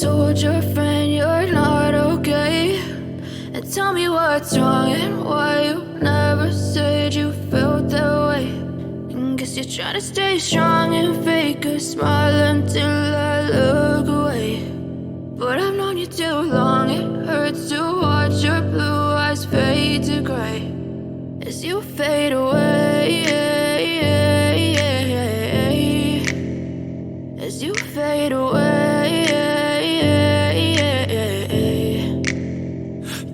told your friend you're not okay, and tell me what's wrong and why you never said you felt that way. And guess you're trying to stay strong and fake a smile until I look away. But I've known you too long, it hurts to watch your blue eyes fade to gray as you fade away, as you fade away.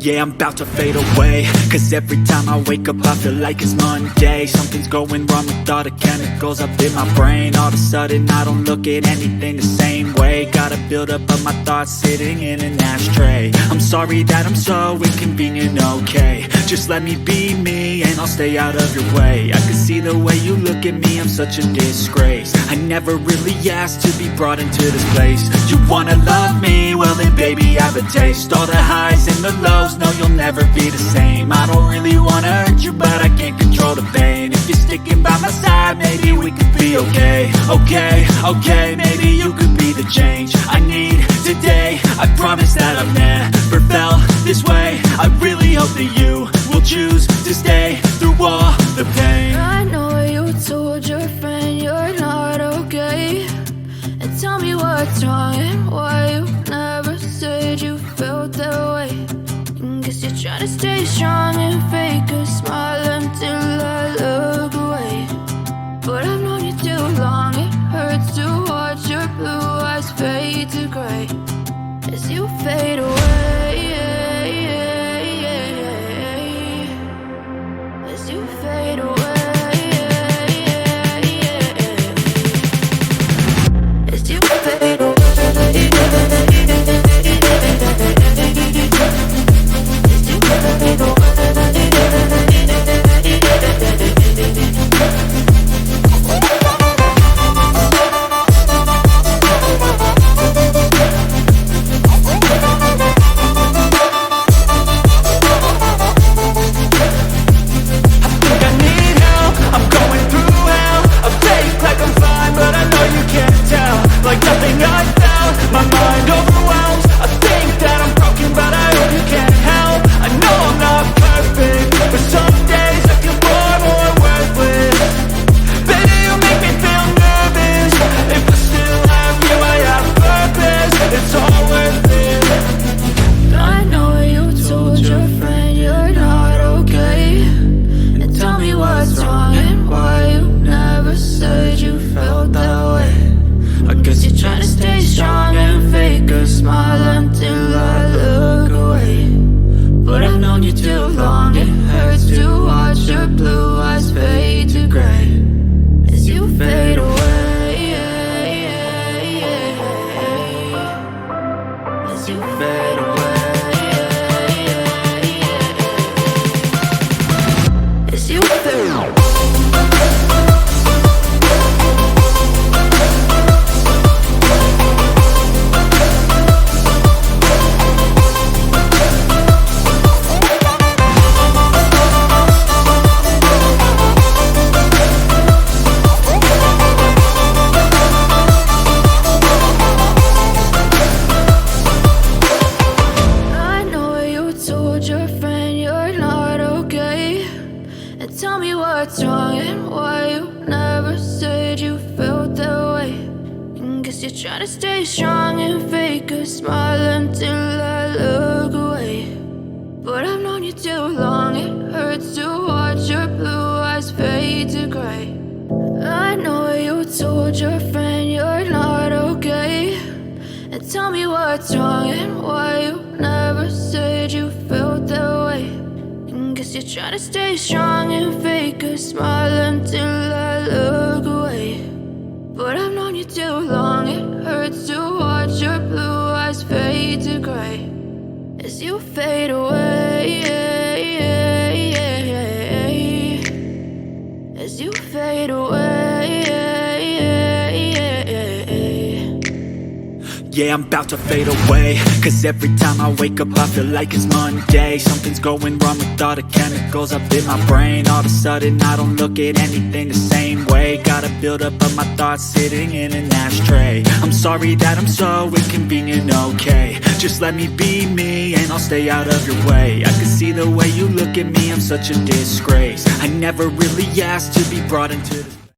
Yeah, I'm about to fade away, cause every time I wake up I feel like it's Monday. Something's going wrong with all the chemicals up in my brain. All of a sudden I don't look at anything the same way. Gotta build up of my thoughts sitting in an ashtray. I'm sorry that I'm so inconvenient, okay. Just let me be me and I'll stay out of your way. I can see the way you look at me, I'm such a disgrace. I never really asked to be brought into this place. You wanna love me? Well then baby I have a taste. All the highs and the lows, no you'll never be the same. I don't really wanna hurt you but I can't control the pain. If you're sticking by my side maybe we could be okay. Okay, maybe you could be the change I need today. I promise that I've never felt this way. I really hope that you will choose to stay through all the pain. I know you told your friend you're not okay, and tell me what's wrong and why you never said you felt that way. And guess you're trying to stay strong and fake a smile until I look away. But I've known you too long, it hurts to watch your blue eyes fade to gray as you fade away, as you fade away, as you fade away. Trying to stay strong and fake a smile until I look away. But I've known you too long, it hurts to watch your blue eyes fade to gray. I know you told your friend you're not okay, and tell me what's wrong and why you never said you felt that way. And guess you're trying to stay strong and fake a smile until I look away. But I've known you too long, it hurts to watch your blue eyes fade to gray as you fade away, as you fade away. Yeah, I'm about to fade away, cause every time I wake up I feel like it's Monday. Something's going wrong with all the chemicals up in my brain. All of a sudden I don't look at anything the same way. Gotta build up of my thoughts sitting in an ashtray. I'm sorry that I'm so inconvenient, okay. Just let me be me and I'll stay out of your way. I can see the way you look at me, I'm such a disgrace. I never really asked to be brought into this